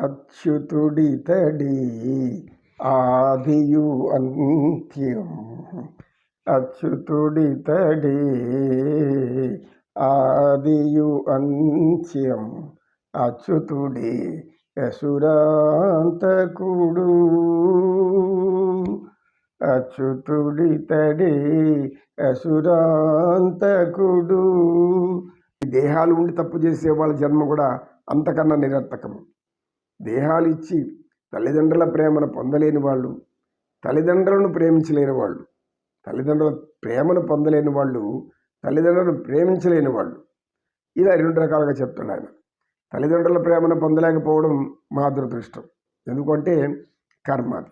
అచ్యుతుడితడి ఆదియు అంత్యం. అచ్యుతుడితడి ఆదియు అంత్యం. అచ్యుతుడి యసురాంతకుడు. అచ్యుతుడితడి యసురాంతకుడు. దేహాలు ఉండి తప్పు చేసే వాళ్ళ జన్మ కూడా అంతకన్నా నిరర్థకము. దేహాలు ఇచ్చి తల్లిదండ్రుల ప్రేమను పొందలేని వాళ్ళు, తల్లిదండ్రులను ప్రేమించలేని వాళ్ళు, తల్లిదండ్రుల ప్రేమను పొందలేని వాళ్ళు, తల్లిదండ్రులను ప్రేమించలేని వాళ్ళు, ఇలా 2 రకాలుగా చెప్తాడు ఆయన. తల్లిదండ్రుల ప్రేమను పొందలేకపోవడం మా దురదృష్టం. ఎందుకంటే కర్మ అది.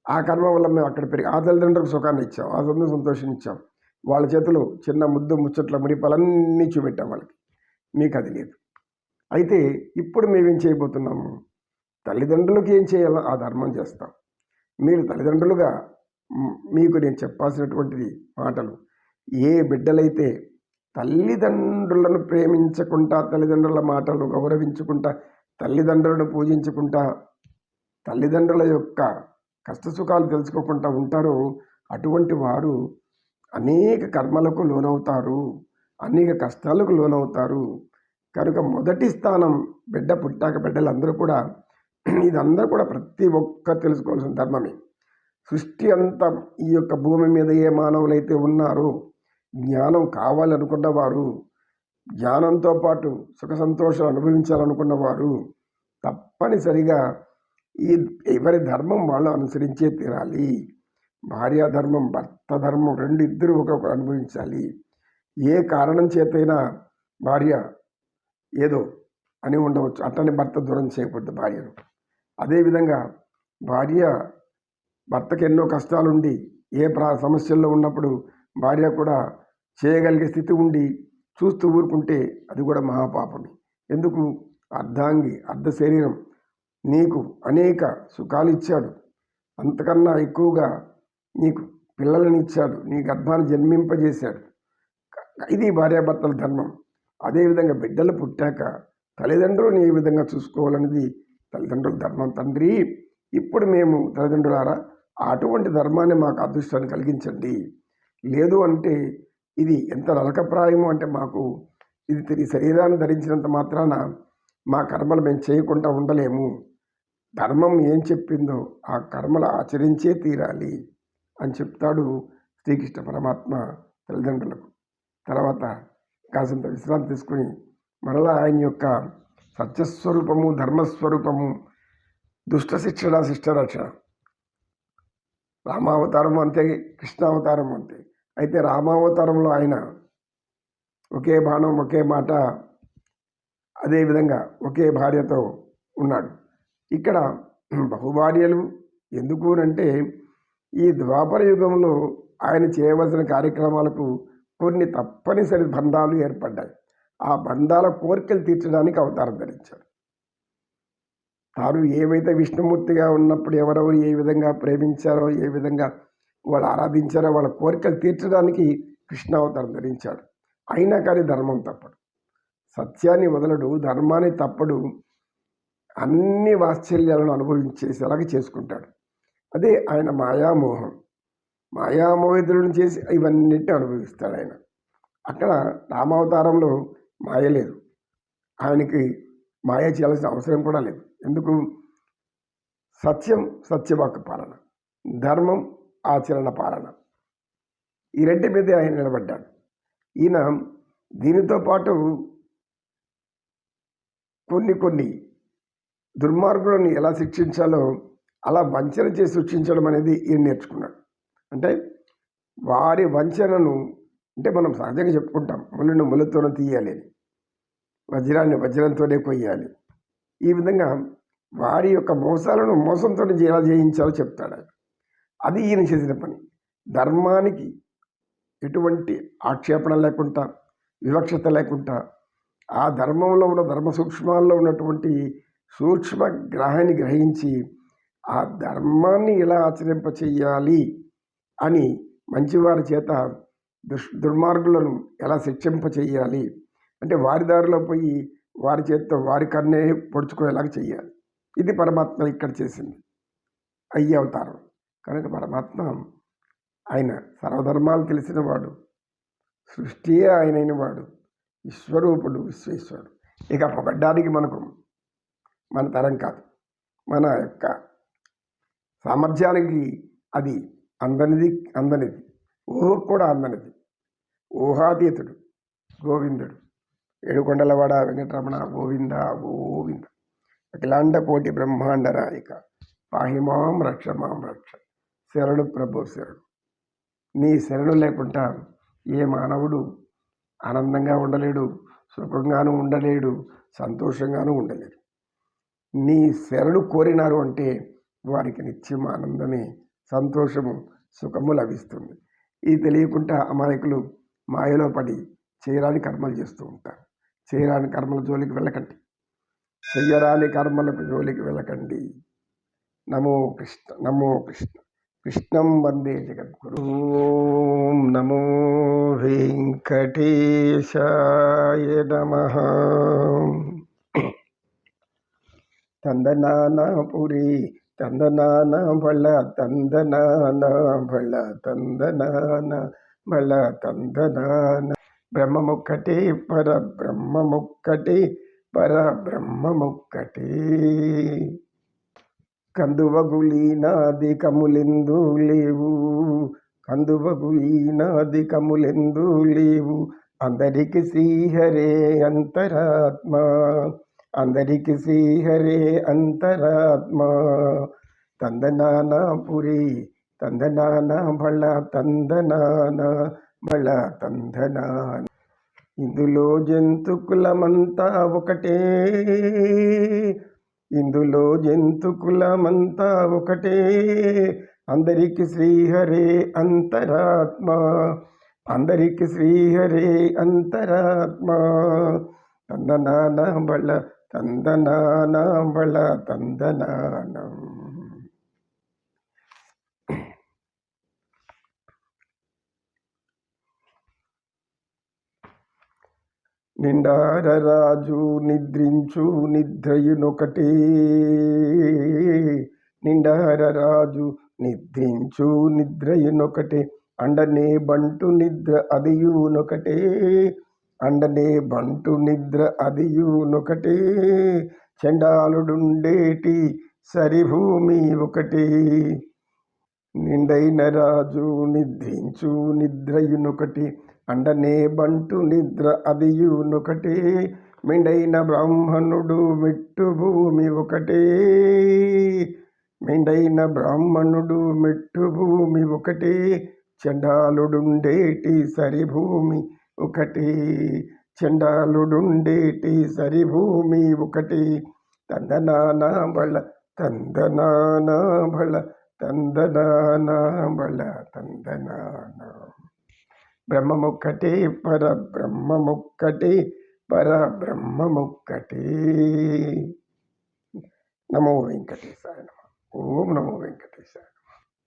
ఆ కర్మ వల్ల మేము అక్కడ ఆ తల్లిదండ్రులకు సుఖాన్ని ఇచ్చాం, ఆ సంతోషాన్ని ఇచ్చాం. వాళ్ళ చేతులు చిన్న ముద్దు ముచ్చట్ల ముడిపలన్నీ చూపెట్టాం వాళ్ళకి. మీకు అది లేదు. అయితే ఇప్పుడు మేమేం చేయబోతున్నాము? తల్లిదండ్రులకు ఏం చేయాలో ఆ ధర్మం చేస్తాం. మీరు తల్లిదండ్రులుగా మీకు నేను చెప్పాల్సినటువంటిది మాటలు. ఏ బిడ్డలైతే తల్లిదండ్రులను ప్రేమించకుండా, తల్లిదండ్రుల మాటలను గౌరవించుకుంటా, తల్లిదండ్రులను పూజించుకుంటా, తల్లిదండ్రుల యొక్క కష్టసుఖాలు తెలుసుకోకుండా ఉంటారో అటువంటి వారు అనేక కర్మలకు లోనవుతారు, అనేక కష్టాలకు లోనవుతారు. కనుక మొదటి స్థానం బిడ్డ పుట్టాక బిడ్డలందరూ కూడా, ఇదందరూ కూడా ప్రతి ఒక్కరు తెలుసుకోవాల్సిన ధర్మమే. సృష్టి అంతా ఈ యొక్క భూమి మీద ఏ మానవులైతే ఉన్నారో, జ్ఞానం కావాలనుకున్నవారు, జ్ఞానంతో పాటు సుఖ సంతోషాలు అనుభవించాలనుకున్నవారు తప్పనిసరిగా ఎవరి ధర్మం వాళ్ళు అనుసరించే తీరాలి. భార్య ధర్మం, భర్త ధర్మం, ఇద్దరు ఒకరు అనుభవించాలి. ఏ కారణం చేతైనా భార్య ఏదో అని ఉండవచ్చు, అట్లనే భర్త దూరం చేయకూడదు భార్యను. అదేవిధంగా భార్య భర్తకి ఎన్నో కష్టాలుండి ఏ సమస్యల్లో ఉన్నప్పుడు భార్య కూడా చేయగలిగే స్థితి ఉండి చూస్తూ ఊరుకుంటే అది కూడా మహాపాపమే. ఎందుకు? అర్ధాంగి, అర్ధ శరీరం నీకు అనేక సుఖాలు ఇచ్చాడు, అంతకన్నా ఎక్కువగా నీకు పిల్లలను ఇచ్చాడు, నీ గర్భాన్ని జన్మింపజేశాడు. ఇది భార్యాభర్తల ధర్మం. అదేవిధంగా బిడ్డలు పుట్టాక తల్లిదండ్రులను ఏ విధంగా చూసుకోవాలనేది తల్లిదండ్రుల ధర్మం. తండ్రి, ఇప్పుడు మేము తల్లిదండ్రులారా అటువంటి ధర్మాన్ని మాకు అదృష్టాన్ని కలిగించండి. లేదు అంటే ఇది ఎంత నరకప్రాయము అంటే మాకు ఇది శరీరాన్ని ధరించినంత మాత్రాన మా కర్మలు మేము చేయకుండా ఉండలేము. ధర్మం ఏం చెప్పిందో ఆ కర్మలు ఆచరించే తీరాలి అని చెప్తాడు శ్రీకృష్ణ పరమాత్మ తల్లిదండ్రులకు. తర్వాత కాసింత విశ్రాంతి తీసుకుని మరలా ఆయన యొక్క సత్యస్వరూపము, ధర్మస్వరూపము, దుష్ట శిక్షణ, శిష్టరక్షణ, రామావతారం అంతే, కృష్ణావతారం అంతే. అయితే రామావతారంలో ఆయన ఒకే బాణం, ఒకే మాట, అదేవిధంగా ఒకే భార్యతో ఉన్నాడు. ఇక్కడ బహుభార్యలు ఎందుకు అంటే ఈ ద్వాపర యుగంలో ఆయన చేయవలసిన కార్యక్రమాలకు కొన్ని తప్పనిసరి బంధాలు ఏర్పడ్డాయి. ఆ బంధాల కోరికలు తీర్చడానికి అవతారం ధరించాడు. తాను ఏవైతే విష్ణుమూర్తిగా ఉన్నప్పుడు ఎవరెవరు ఏ విధంగా ప్రేమించారో, ఏ విధంగా వాళ్ళు ఆరాధించారో వాళ్ళ కోరికలు తీర్చడానికి కృష్ణావతారం ధరించాడు. అయినా కానీ ధర్మం తప్పడు, సత్యాన్ని వదలడు, ధర్మాన్ని తప్పడు, అన్ని వాత్సల్యాలను అనుభవించేసేలాగా చేసుకుంటాడు. అదే ఆయన మాయామోహం. మాయామోహితులను చేసి ఇవన్నిటిని అనుభవిస్తాడు ఆయన. అక్కడ రామావతారంలో మాయ లేదు, ఆయనకి మాయ చేయాల్సిన అవసరం కూడా లేదు. ఎందుకు? సత్యం, సత్యవాక్కు పాలన, ధర్మం, ఆచరణ పాలన, ఈ రెంటి మీదే ఆయన నిలబడ్డాడు. ఈయన దీనితో పాటు కొన్ని దుర్మార్గులను ఎలా శిక్షించాలో అలా వంచన చేసి శిక్షించడం అనేది ఈయన నేర్చుకున్నాడు. అంటే వారి వంచనను, అంటే మనం సహజంగా చెప్పుకుంటాం, ముళ్ళను ముళ్ళతోనే తీయాలి, వజ్రాన్ని వజ్రంతోనే కొయ్యాలి. ఈ విధంగా వారి యొక్క మోసాలను మోసంతో ఎలా జయించాలో చెప్తాడు ఆయన. అది ఈయన చేసిన పని. ధర్మానికి ఎటువంటి ఆక్షేపణ లేకుండా, వివక్షత లేకుండా, ఆ ధర్మంలో ఉన్న ధర్మ సూక్ష్మాల్లో ఉన్నటువంటి సూక్ష్మ గ్రహాన్ని గ్రహించి ఆ ధర్మాన్ని ఎలా ఆచరింప చెయ్యాలి అని మంచివారి చేత దుర్మార్గులను ఎలా శిక్షింప చెయ్యాలి, అంటే వారి దారిలో పోయి వారి చేతితో వారి కన్నే పొడుచుకునేలాగా చెయ్యాలి. ఇది పరమాత్మ ఇక్కడ చేసింది అయ్యి అవతారం. కనుక పరమాత్మ ఆయన సర్వధర్మాలు తెలిసినవాడు, సృష్టియే ఆయనైన వాడు, విశ్వరూపుడు, విశ్వేశ్వరుడు. ఇక పొగడ్డానికి మన తరం కాదు. మన యొక్క సామర్థ్యానికి అది అందనిది, ఊహకు కూడా అందనిది. ఊహాతీతుడు గోవిందుడు. ఏడుకొండలవాడ వెంకటరమణ గోవింద గోవింద. అఖిలాండ కోటి బ్రహ్మాండ నాయక పాహిమాం రక్ష మాం రక్ష. శరణు ప్రభు శరణు. నీ శరణు లేకుండా ఏ మానవుడు ఆనందంగా ఉండలేడు, సుఖంగాను ఉండలేడు, సంతోషంగాను ఉండలేడు. నీ శరణు కోరినారు అంటే వారికి నిత్యం ఆనందమే, సంతోషము, సుఖము లభిస్తుంది. ఇది తెలియకుండా అమాయకులు మాయలో పడి చేయరాని కర్మలు చేస్తూ ఉంటారు. చేయరాని కర్మల జోలికి వెళ్ళకండి, చెయ్యరాని కర్మలకు జోలికి వెళ్ళకండి. నమో కృష్ణ, నమో కృష్ణ. కృష్ణం వందే జగద్గురు. ఓం నమో వెంకటేశాయ నమః. తందనానాపురి తందనాన బళ తందనాన బళ తందనాన బళ తందనాన. బ్రహ్మముక్కటే పరబ్రహ్మముక్కటే పరబ్రహ్మముక్కటే. కందువగులీనాది కములెందు లేవు, కందువగులీనాది కములెందు లేవు. అందరికి శ్రీహరే అంతరాత్మ, అందరికి శ్రీహరే అంతరాత్మ. తందనానాపురి తందనాన బళ తందనాన బళ తందనాన. ఇందులో జంతుకులమంతా ఒకటే, ఇందులో జంతుకులమంతా ఒకటే. అందరికి శ్రీహరే అంతరాత్మ, అందరికి శ్రీహరే అంతరాత్మ. తందనాన బళ తందనాన బళ తందనానం. నిండారరాజు నిద్రించు నిద్రయునొకటే, నిండారరాజు నిద్రించు నిద్రయునొకటే. అండనే బంటు నిద్ర అదియునొకటే, అండనే బంటు నిద్ర అదియునొకటే. చండాలుడుండేటి సరిభూమి ఒకటే. నిండైన రాజు నిద్రించు నిద్రయునొకటి, అండనే బంటు నిద్ర అదియునొకటే. మెండైన బ్రాహ్మణుడు మెట్టు భూమి ఒకటే, మెండైన బ్రాహ్మణుడు మెట్టు భూమి ఒకటే. చండాలుడుండేటి సరిభూమి ఒకటి, చండాలుడుండేటి సరిభూమి ఒకటి. తందనాన బళ తందనాన బళ తందనాన బళ తందనాన. బ్రహ్మముక్కటే పరబ్రహ్మముక్కటే పరబ్రహ్మముక్కటే. నమో వెంకటేశాయ నమః. ఓం నమో వెంకటేశాయ.